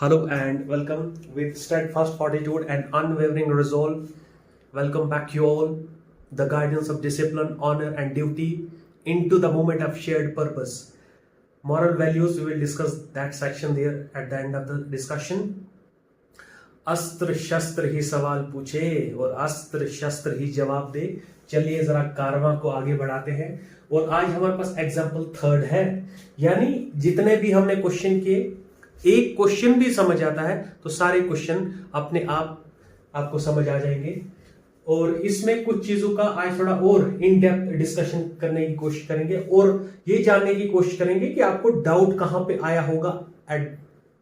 Hello and welcome with steadfast fortitude and unwavering resolve. Welcome back, you all, the guardians of discipline, honor, and duty, into the moment of shared purpose. Moral values, we will discuss that section there at the end of the discussion. अस्त्र शस्त्र ही सवाल पूछे और अस्त्र शस्त्र ही जवाब दे। चलिए जरा कारवां को आगे बढ़ाते हैं। और आज हमारे पास एग्जाम्पल थर्ड है, यानी जितने भी हमने क्वेश्चन किए, एक क्वेश्चन भी समझ आता है तो सारे क्वेश्चन अपने आप आपको समझ आ जाएंगे। और इसमें कुछ चीजों का आज थोड़ा और इन डेप्थ डिस्कशन करने की कोशिश करेंगे और ये जानने की कोशिश करेंगे कि आपको डाउट कहां पे आया होगा eight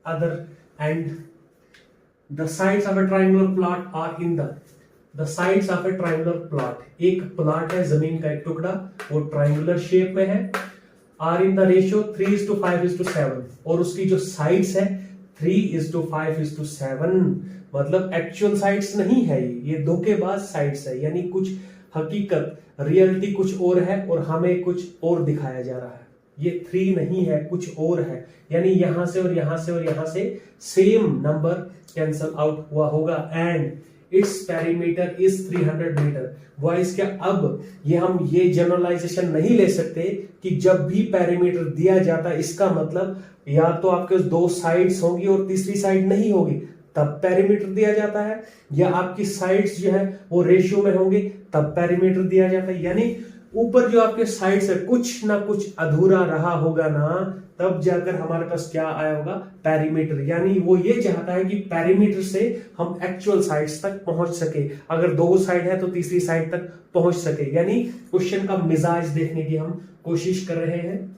other and. The sides of a triangular plot are in the sides of a triangular plot. एक प्लॉट है, जमीन का एक टुकड़ा, वो ट्राइंगुलर शेप में है, are in the ratio 3:5:7 और उसकी जो साइड्स है 3:5:7, मतलब एक्चुअल साइड्स नहीं है, ये धोखेबाज साइड्स है, यानी कुछ हकीकत रियलिटी कुछ और है और हमें कुछ और दिखाया जा रहा है। ये 3 नहीं है, कुछ और है, यानी यहां से और यहां से और यहां से सेम नंबर कैंसल आउट हुआ होगा। And it's perimeter is 300 metre. Voice क्या, अब हम ये जनरलाइजेशन नहीं ले सकते कि जब भी पेरीमीटर दिया जाता है इसका मतलब या तो आपके दो साइड्स होंगी और तीसरी साइड नहीं होगी तब पेरीमीटर दिया जाता है, या आपकी साइड्स जो है वो रेशियो में होंगी तब पेरीमीटर दिया जाता है। यानी ऊपर जो आपके साइड से कुछ ना कुछ अधूरा रहा होगा ना, तब जाकर हमारे पास क्या आया होगा, पेरीमीटर। यानी वो ये चाहता है कि पेरीमीटर से हम एक्चुअल साइड्स तक पहुंच सके, अगर दो साइड है तो तीसरी साइड तक पहुंच सके। यानी क्वेश्चन का मिजाज देखने की हम कोशिश कर रहे हैं।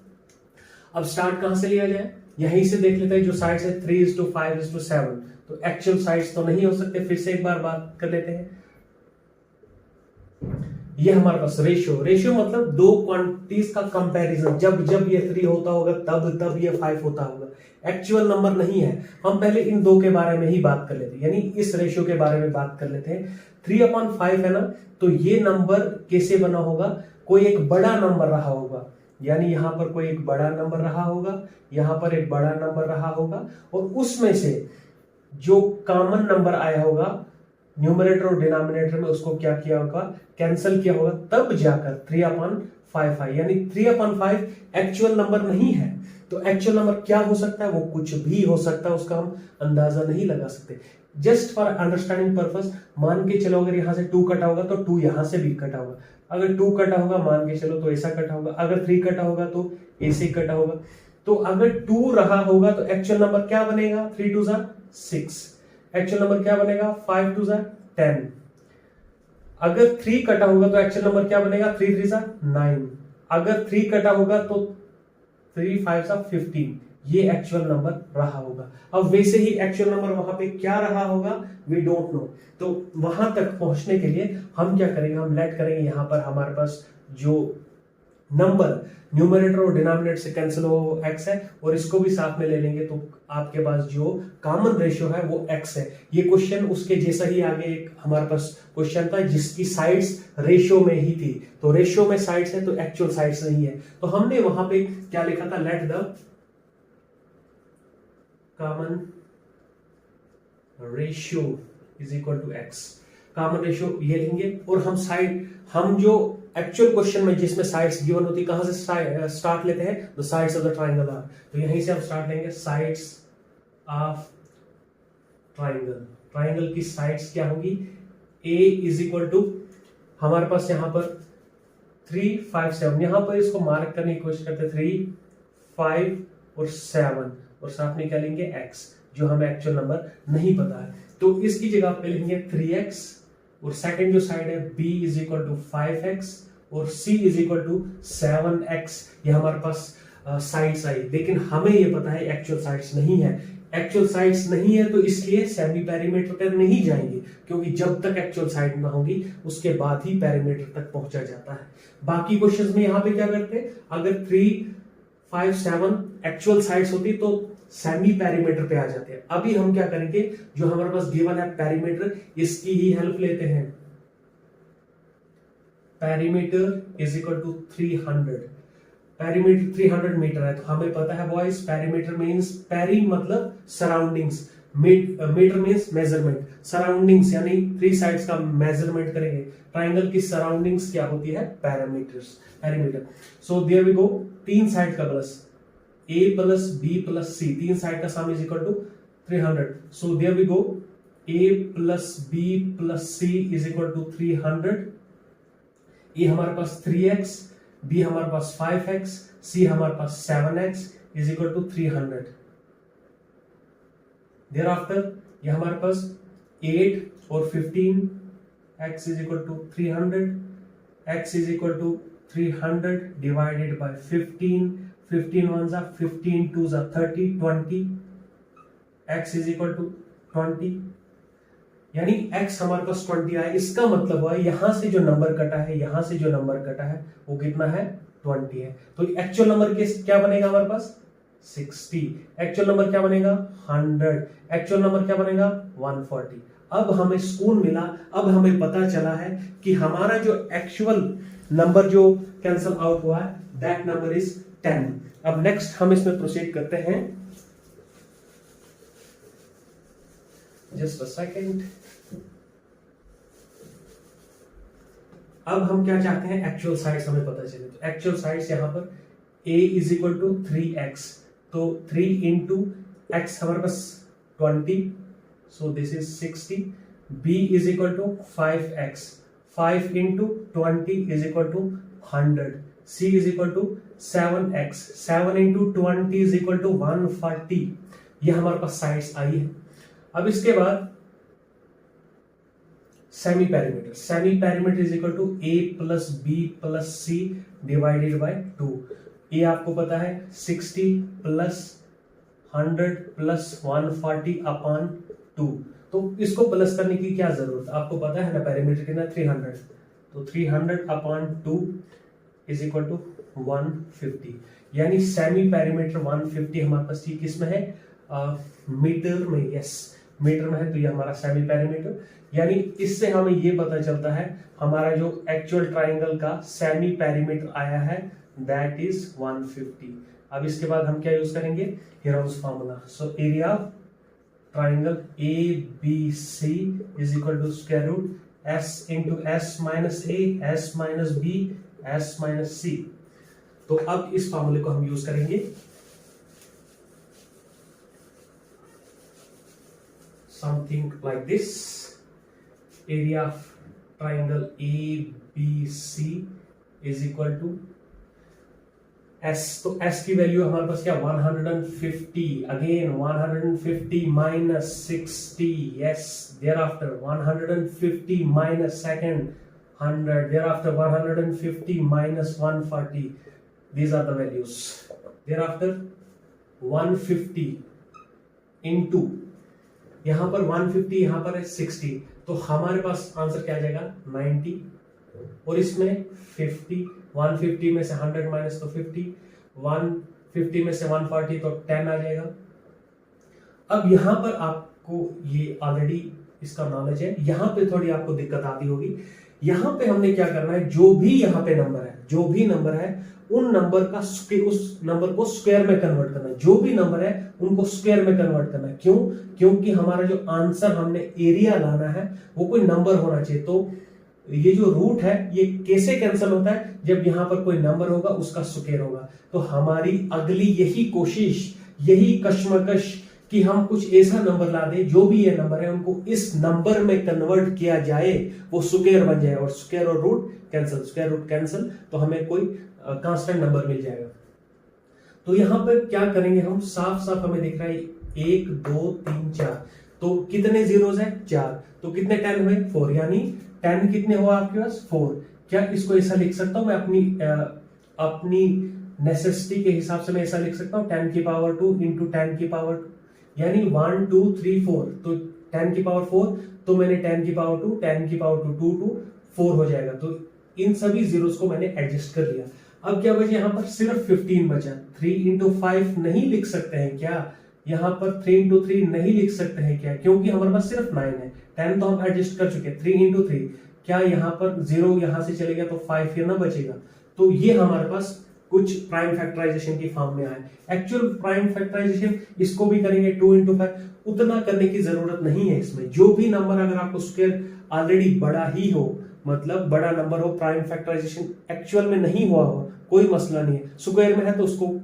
अब स्टार्ट कहां से लिया जाए, यहीं से देख लेते हैं। जो साइड्स है 3:5:7, तो एक्चुअल साइड्स तो नहीं हो सकते। फिर से एक बार बात कर लेते हैं। ये हमारे पास रेशियो मतलब दो क्वांटिटीज का कंपैरिजन, जब ये 3 होता होगा तब ये 5 होता होगा। एक्चुअल नंबर नहीं है। हम पहले इन दो के बारे में ही बात कर लेते हैं, यानी इस रेशियो के बारे में बात कर लेते हैं। 3/5 है ना, तो ये नंबर कैसे बना होगा, कोई एक बड़ा नंबर रहा होगा, यानी यहां पर कोई एक बड़ा नंबर रहा होगा, यहां पर एक बड़ा नंबर रहा होगा, और उसमें से जो कॉमन नंबर आया होगा न्यूमरेटर और डिनोमिनेटर में, उसको क्या किया होगा, कैंसिल किया होगा, तब जाकर 3/5 आए। यानी 3/5 एक्चुअल नंबर नहीं है। तो एक्चुअल नंबर क्या हो सकता है, वो कुछ भी हो सकता है, उसका हम अंदाजा नहीं लगा सकते। जस्ट फॉर अंडरस्टैंडिंग पर्पस मान के चलो, अगर यहां से 2 कटा होगा तो 2 यहां से भी कटा होगा। अगर 2 कटा होगा मान के चलो तो ऐसा कटा होगा, अगर 3 कटा होगा तो ऐसे कटा होगा। तो अगर 2 रहा होगा तो एक्चुअल नंबर क्या बनेगा, 3 2 6। एक्चुअल नंबर क्या बनेगा, 5 2 10। अगर 3 कटा होगा तो एक्चुअल नंबर क्या बनेगा, 3 3 9। अगर 3 कटा होगा तो 3 5 15। ये एक्चुअल नंबर रहा होगा। अब वैसे ही एक्चुअल नंबर वहां पे क्या रहा होगा, वी डोंट नो। तो वहां तक पहुंचने के लिए हम क्या करेंगे, हम लेट करेंगे यहां पर हमारे पास जो नंबर न्यूमरेटर और डिनोमिनेटर से कैंसिल हो x है, और इसको भी साथ में ले लेंगे तो आपके पास जो कॉमन रेशियो है वो x है। ये क्वेश्चन उसके जैसा ही आगे एक हमारे पास क्वेश्चन था जिसकी साइड्स रेशियो में ही थी, तो रेशियो में साइड्स है तो एक्चुअल साइड्स नहीं है। तो हमने वहां पे क्या लिखा था, let the common ratio is equal to x। Common ratio ये लेंगे और हम जो एक्चुअल क्वेश्चन में जिसमें साइड्स गिवन होती, कहां से स्टार्ट लेते हैं, the sides of the triangle are. तो यहीं से हम स्टार्ट लेंगे, साइड्स ऑफ ट्राइंगल की साइड्स क्या होगी, a इज इक्वल टू हमारे पास यहां पर 3 5 7, यहां पर इसको मार्क करने की कोशिश करते हैं 3 5 और 7, और साथ में क्या लेंगे x, जो हमें एक्चुअल नंबर नहीं पता है। तो इसकी जगह पे लेंगे 3x, और सेकंड जो साइड है b is equal to 5x और c is equal to 7x। ये हमारे पास साइड्स आई, लेकिन हमें ये पता है एक्चुअल साइड्स नहीं है। एक्चुअल साइड्स नहीं है तो इसलिए सेमी पेरीमीटर तक नहीं जाएंगे, क्योंकि जब तक एक्चुअल साइड ना होगी उसके बाद ही पेरीमीटर तक पहुंचा जाता है। बाकी क्वेश्चंस में यहाँ पे क्या करते हैं, अगर 3 5 7 एक्चुअल साइड्स होती तो सेमी पेरीमीटर पे आ जाते हैं। अभी हम क्या करेंगे, जो हमारे पास गिवन है पेरीमीटर, इसकी ही हेल्प लेते हैं। Perimeter is equal to 300। Perimeter 300 metre है, तो हमें पता है बॉयज पेरीमीटर मींस पेरी मतलब surroundings, metre means measurement, surroundings यानी 3 साइड्स का मेजरमेंट करेंगे। ट्राइंगल की सराउंडिंग्स क्या होती है? Perimeter. So there we go, 3 side का plus a plus b plus c, 3 side का sum is equal to 300। So there we go, a plus b plus c is equal to 300। a हमारे पास 3x, b हमारे पास 5x, c हमारे पास 7x is equal to 300। Thereafter ये हमारे पास 8 और 15, x is equal to 300, x is equal to 300 divided by 15, 15 ones are 15 twos are 30, 20, x is equal to 20, यानी x हमारे पास 20 आया। इसका मतलब हुआ यहां से जो नंबर कटा है, यहां से जो नंबर कटा है वो कितना है? 20 है। तो एक्चुअल नंबर क्या बनेगा हमारे पास? 60। एक्चुअल नंबर क्या बनेगा? 100। एक्चुअल नंबर क्या बनेगा? 140। अब हमें सुकून मिला, अब हमें पता चला है कि हमारा जो एक्चुअल नंबर जो कैंसल आउट हुआ है दैट नंबर इज 10। अब नेक्स्ट हम इसमें प्रोसीड करते हैं, जस्ट अ सेकेंड। अब हम क्या चाहते हैं? एक्चुअल साइड्स हमें पता चले, तो एक्चुअल साइड्स यहां पर a is equal to 3x, तो 3 इंटू x हमारे पास 20, so this is 60। b is equal to 5x, 5 into 20 is equal to 100। c is equal to 7x, 7 into 20 is equal to 140। ये हमारे पास साइड्स आई है। अब इसके बाद semi parameter, semi parameter is equal to a plus b plus c divided by 2। ये आपको पता है 60 प्लस 100 प्लस 140 अपॉन 2। तो इसको प्लस करने की क्या जरूरत है? आपको पता है ना पैरामीटर कितना? 300। तो 300 अपॉन 2 इज इक्वल टू 150, यानी सेमी पैरामीटर 150 हमारे पास ठीक किसमें है? मीटर में। यस, मीटर में है, तो ये हमारा सेमी पैरामीटर। यानी इससे हमें ये पता चलता है हमारा जो एक्चुअल ट्राइंगल का सेमी पैरामीटर आया है दैट इज 150। अब इसके बाद हम क्या यूज करेंगे? Heron's formula. So area of triangle ABC is equal to square root S into S minus A, S minus B, S minus C। तो अब इस फार्मूले को हम यूज करेंगे, something like this। area of triangle ABC is equal to S, तो S की value हमारे पास क्या? 150। Again 150 minus 60, yes. thereafter 150 minus second 100, thereafter 150 minus 140, these are the values। thereafter 150 into, यहां पर 150, यहां पर है 60, तो हमारे पास आंसर क्या आ जाएगा? 90। और इसमें 50, 150 में से 100 माइनस तो 50, 150 में से 140 तो 10 आ जाएगा। अब यहां पर आपको ये ऑलरेडी इसका नॉलेज है, यहां पे थोड़ी आपको दिक्कत आती होगी। यहां पे हमने क्या करना है? जो भी यहां पे नंबर है, जो भी नंबर है उन नंबर का उस नंबर को स्क्वायर में कन्वर्ट करना है। जो भी नंबर है उनको स्क्वायर में कन्वर्ट करना है। क्यों? क्योंकि हमारा जो आंसर हमने एरिया लाना है वो कोई नंबर होना चाहिए। तो ये जो रूट है ये कैसे कैंसिल होता है? जब यहां पर कोई नंबर होगा उसका स्क्वायर होगा। तो हमारी अगली यही कोशिश, यही कश्मकश कि हम कुछ ऐसा नंबर ला दें, जो भी ये नंबर है उनको इस नंबर में कन्वर्ट किया जाए, वो स्क्वायर बन जाए। और स्क्वायर और root cancel, square root cancel, तो हमें कोई कांस्टेंट नंबर मिल जाएगा। तो यहां पर क्या करेंगे हम? साफ साफ हमें दिख रहा है 1 2 3 4, तो कितने जीरोस है? 4, तो कितने 10 हुए? 4, यानी 10 कितने हुआ आपके पास? 4। क्या इसको ऐसा लिख सकता हूं मैं अपनी नेसेसिटी के हिसाब से? मैं ऐसा लिख सकता हूं 10 की पावर 2 इंटू 10 की पावर 2, यानी 1 2 3 4, तो 10 की पावर 4, तो मैंने 10 की पावर 2, 10 की पावर 2, 2 2 4 हो जाएगा। तो इन सभी जीरोस को मैंने एडजस्ट कर लिया। अब क्या बचा? यहां पर सिर्फ 15 बचा। 3 इंटू 5 नहीं लिख सकते हैं क्या? यहां पर 3 इंटू 3 नहीं लिख सकते हैं क्या? क्योंकि हमारे पास सिर्फ 9 है। 10 तो हम एडजस्ट कर चुके हैं। 3 इंटू 3, क्या यहां पर 0 यहां से चले गया तो 5 फिर ना बचेगा। तो ये हमारे पास कुछ प्राइम फैक्टराइजेशन की फॉर्म में आए। एक्चुअल प्राइम फैक्टराइजेशन इसको भी करेंगे 2 into 5, उतना करने की जरूरत नहीं है इसमें। जो भी नंबर अगर आपको स्क्वायर ऑलरेडी बड़ा ही हो, मतलब बड़ा नंबर हो, प्राइम फैक्टराइजेशन एक्चुअल में नहीं हुआ हो, कोई मसला नहीं है, स्क्वायर में है तो उसको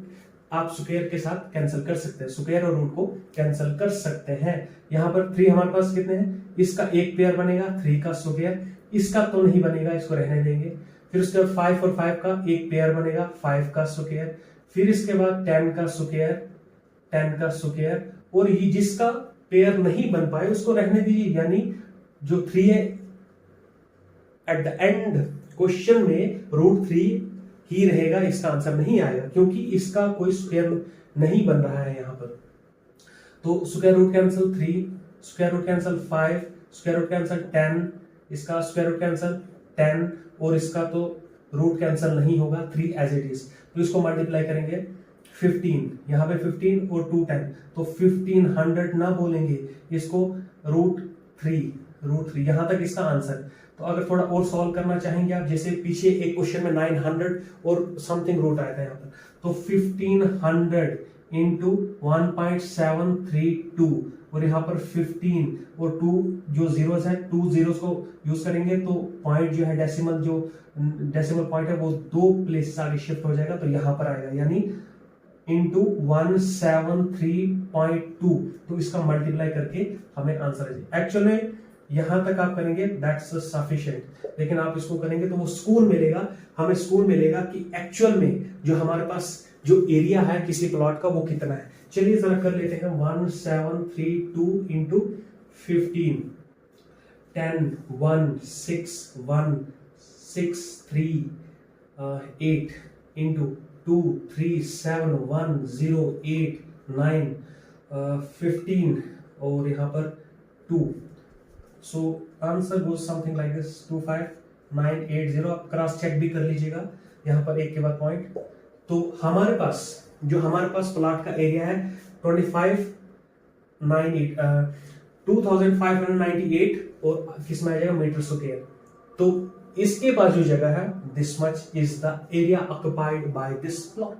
आप स्क्वायर के साथ कैंसिल कर सकते हैं, स्क्वायर और रूट को कैंसिल कर सकते हैं। यहाँ पर 3 हमारे पास कितने हैं, इसका एक पेयर बनेगा 3 का स्क्वायर, इसका तो नहीं बनेगा, इसको रहने देंगे। फिर उसके बाद 5 और 5 का एक पेयर बनेगा 5 का स्क्वायर, फिर इसके बाद 10 का स्क्वायर, 10 का स्क्वायर, और ये जिसका पेयर नहीं बन पाए उसको रहने दीजिए, यानी जो 3 है एट द एंड क्वेश्चन में √3 ही रहेगा, इसका आंसर नहीं आएगा क्योंकि इसका कोई स्क्वायर नहीं बन रहा है यहाँ पर। तो square root cancel 3, square root cancel 5, square root cancel 10, इसका स्क्वायर रूट कैंसिल 10, और इसका तो रूट कैंसिल नहीं होगा, 3 एज इट इज। तो इसको मल्टीप्लाई करेंगे 15, यहाँ पे 15 और 2 10, तो 1500 ना बोलेंगे, इसको √3 यहाँ तक इसका आंसर। तो अगर थोड़ा और सॉल्व करना चाहेंगे आप, जैसे पीछे एक क्वेश्चन में 900 और समथिंग रूट आया था यहाँ पर, तो 1500 इंटू 1.732, और यहाँ पर 15 और 2 जो जीरोस है, 2 जीरोस को यूज करेंगे तो पॉइंट जो है डेसिमल पॉइंट है वो 2 प्लेसेस आगे शिफ्ट हो जाएगा, तो यहाँ पर आएगा, यानी इंटू 173.2, तो इसका मल्टीप्लाई करके हमें आंसर है। एक्चुअल में यहां तक आप करेंगे दैट्स सफिशिएंट, लेकिन आप इसको करेंगे तो वो स्कूल मिलेगा, हमें स्कूल मिलेगा कि एक्चुअल में जो हमारे पास जो एरिया है किसी प्लॉट का वो कितना है। चलिए जरा कर लेते हैं, 1732 इंटू 15, 10 1 6 1 6 3 8 इंटू 2 3 7 1 0 8 9 15 और यहाँ पर 2, so answer goes something like this 25980। आप क्रॉस चेक भी कर लीजिएगा यहाँ पर एक के बाद पॉइंट। तो हमारे पास प्लॉट का एरिया है 2598 और किस में आ जाएगा मीटर स्क्वायर। तो इसके पास जो जगह है, this much is the area occupied by this plot.